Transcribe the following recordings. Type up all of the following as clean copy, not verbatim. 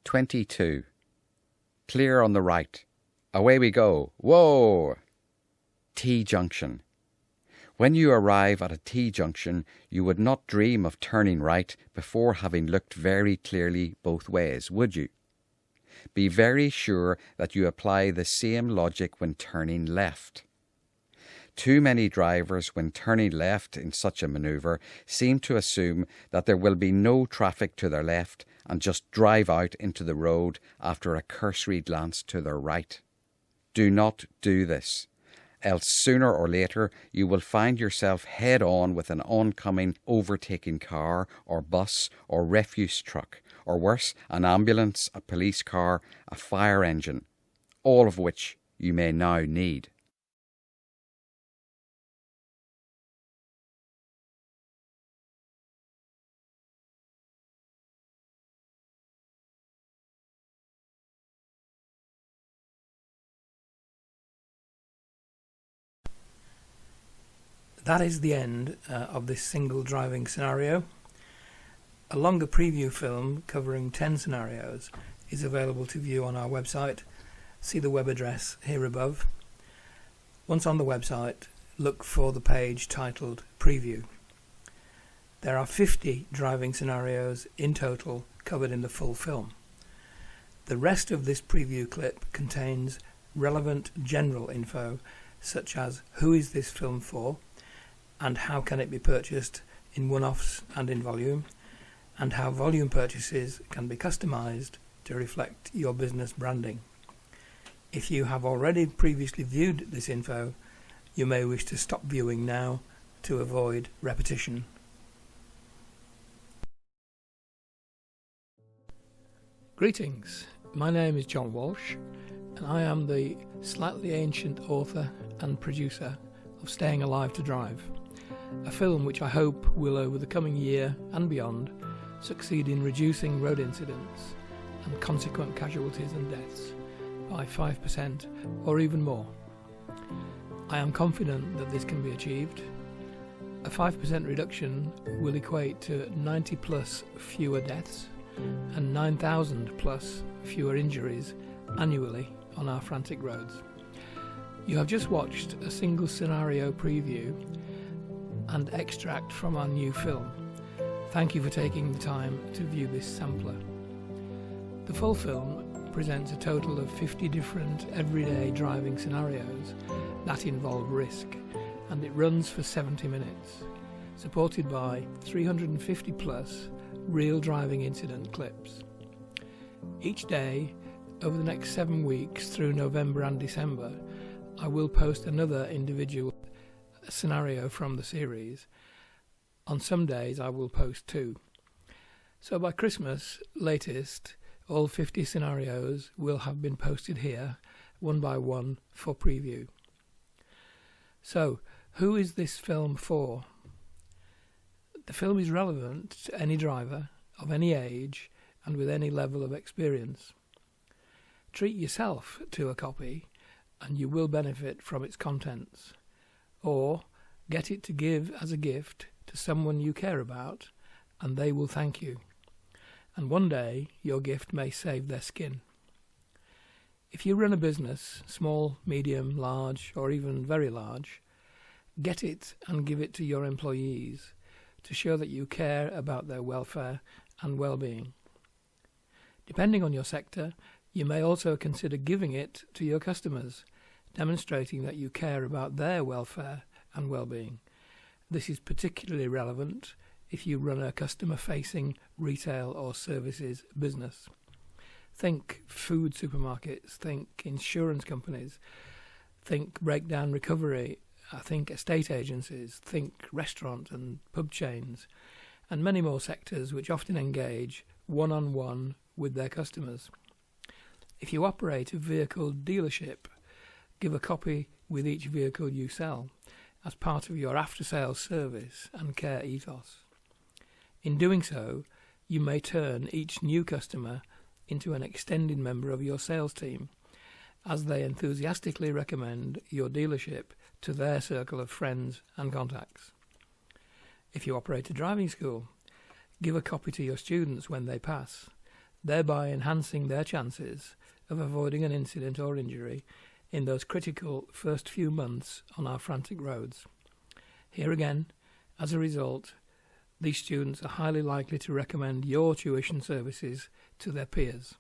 22. Clear on the right. Away we go. Whoa! T-junction. When you arrive at a T-junction, you would not dream of turning right before having looked very clearly both ways, would you? Be very sure that you apply the same logic when turning left. Too many drivers, when turning left in such a manoeuvre, seem to assume that there will be no traffic to their left and just drive out into the road after a cursory glance to their right. Do not do this, else sooner or later you will find yourself head on with an oncoming overtaking car or bus or refuse truck, or worse, an ambulance, a police car, a fire engine, all of which you may now need. That is the end of this single driving scenario. A longer preview film covering 10 scenarios is available to view on our website. See the web address here above. Once on the website, look for the page titled Preview. There are 50 driving scenarios in total covered in the full film. The rest of this preview clip contains relevant general info such as who is this film for, and how can it be purchased in one-offs and in volume, and how volume purchases can be customized to reflect your business branding. If you have already previously viewed this info, you may wish to stop viewing now to avoid repetition. Greetings, my name is John Walsh, and I am the slightly ancient author and producer of Staying Alive to Drive, a film which I hope will, over the coming year and beyond, succeed in reducing road incidents and consequent casualties and deaths by 5% or even more. I am confident that this can be achieved. A 5% reduction will equate to 90 plus fewer deaths and 9,000 plus fewer injuries annually on our frantic roads. You have just watched a single scenario preview and extract from our new film. Thank you for taking the time to view this sampler. The full film presents a total of 50 different everyday driving scenarios that involve risk, and it runs for 70 minutes, supported by 350 plus real driving incident clips. Each day, over the next 7 weeks through November and December, I will post another individual scenario from the series. On some days I will post 2. So by Christmas latest, all 50 scenarios will have been posted here, one by one, for preview. So, who is this film for? The film is relevant to any driver of any age and with any level of experience. Treat yourself to a copy and you will benefit from its contents. Or get it to give as a gift to someone you care about, and they will thank you. And one day your gift may save their skin. If you run a business, small, medium, large, or even very large, get it and give it to your employees to show that you care about their welfare and well-being. Depending on your sector, you may also consider giving it to your customers, demonstrating that you care about their welfare and well-being. This is particularly relevant if you run a customer-facing retail or services business. Think food supermarkets, think insurance companies, think breakdown recovery, think estate agencies, think restaurant and pub chains, and many more sectors which often engage one-on-one with their customers. If you operate a vehicle dealership, give a copy with each vehicle you sell as part of your after-sales service and care ethos. In doing so, you may turn each new customer into an extended member of your sales team, as they enthusiastically recommend your dealership to their circle of friends and contacts. If you operate a driving school, give a copy to your students when they pass. thereby enhancing their chances of avoiding an incident or injury in those critical first few months on our frantic roads. Here again, as a result, these students are highly likely to recommend your tuition services to their peers.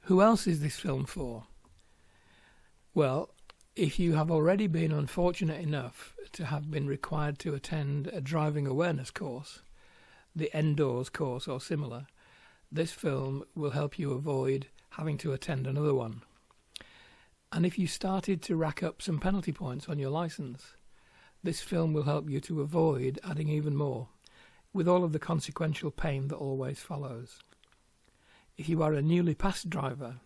Who else is this film for? Well, if you have already been unfortunate enough to have been required to attend a driving awareness course, the Endors course or similar, this film will help you avoid having to attend another one. And if you started to rack up some penalty points on your licence, this film will help you to avoid adding even more, with all of the consequential pain that always follows. If you are a newly passed driver,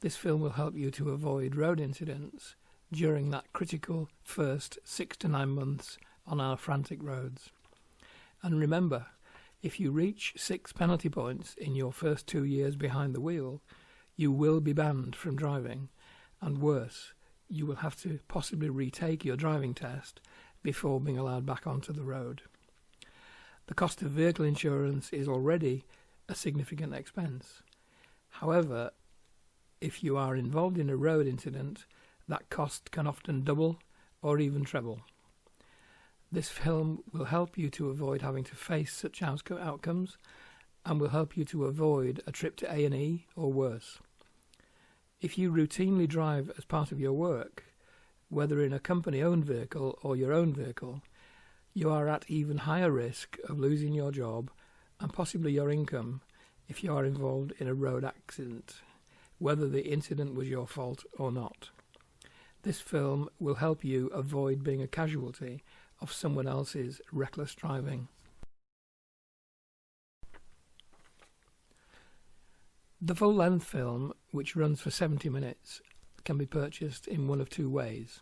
this film will help you to avoid road incidents during that critical first 6 to 9 months on our frantic roads. And remember, if you reach 6 penalty points in your first 2 years behind the wheel, you will be banned from driving, and worse, you will have to possibly retake your driving test before being allowed back onto the road. The cost of vehicle insurance is already a significant expense. However, if you are involved in a road incident, that cost can often double or even treble. This film will help you to avoid having to face such outcomes and will help you to avoid a trip to A&E or worse. If you routinely drive as part of your work, whether in a company-owned vehicle or your own vehicle, you are at even higher risk of losing your job and possibly your income if you are involved in a road accident, whether the incident was your fault or not. This film will help you avoid being a casualty of someone else's reckless driving. The full-length film, which runs for 70 minutes, can be purchased in one of 2 ways.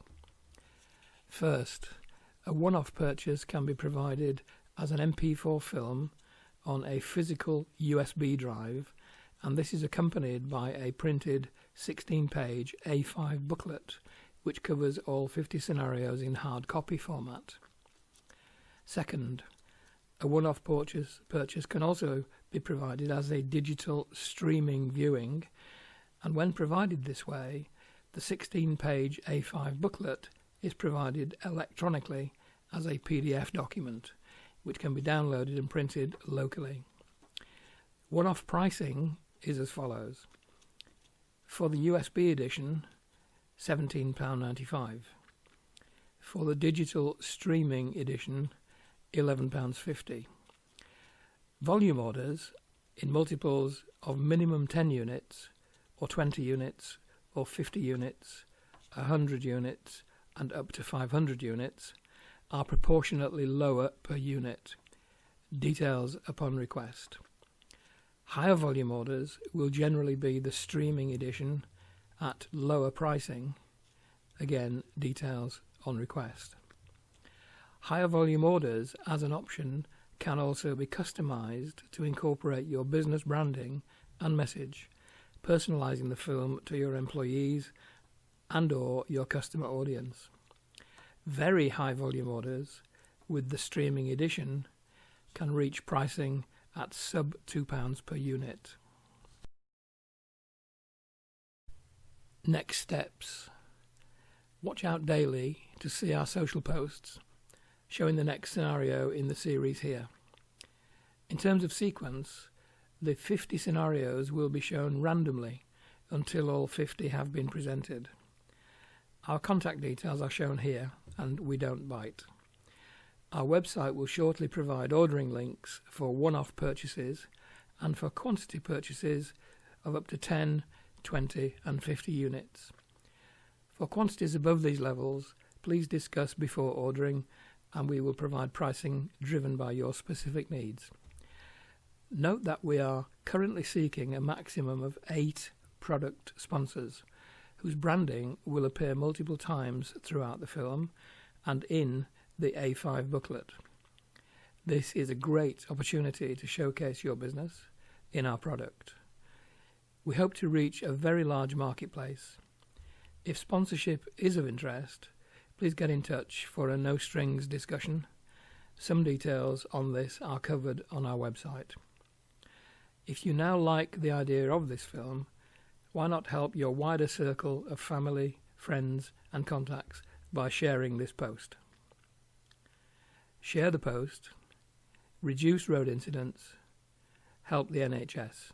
First, a one-off purchase can be provided as an MP4 film on a physical USB drive, and this is accompanied by a printed 16-page A5 booklet which covers all 50 scenarios in hard copy format. Second, a one-off purchase can also be provided as a digital streaming viewing, and when provided this way, the 16-page A5 booklet is provided electronically as a PDF document, which can be downloaded and printed locally. One-off pricing is as follows. For the USB edition, £17.95. For the digital streaming edition, £11.50. Volume orders in multiples of minimum 10 units, or 20 units, or 50 units, 100 units, and up to 500 units are proportionately lower per unit. Details upon request. Higher volume orders will generally be the streaming edition at lower pricing. Again, details on request. Higher volume orders as an option can also be customized to incorporate your business branding and message, personalizing the film to your employees and/or your customer audience. Very high volume orders with the streaming edition can reach pricing at sub £2 per unit. Next steps. Watch out daily to see our social posts showing the next scenario in the series here. In terms of sequence, the 50 scenarios will be shown randomly until all 50 have been presented. Our contact details are shown here, and we don't bite. Our website will shortly provide ordering links for one-off purchases and for quantity purchases of up to 10, 20 and 50 units. For quantities above these levels, please discuss before ordering, and we will provide pricing driven by your specific needs. Note that we are currently seeking a maximum of 8 product sponsors, whose branding will appear multiple times throughout the film and in the A5 booklet. This is a great opportunity to showcase your business in our product. We hope to reach a very large marketplace. If sponsorship is of interest, please get in touch for a no-strings discussion, Some details on this are covered on our website. If you now like the idea of this film, why not help your wider circle of family, friends and contacts by sharing this post? Share the post, reduce road incidents, help the NHS.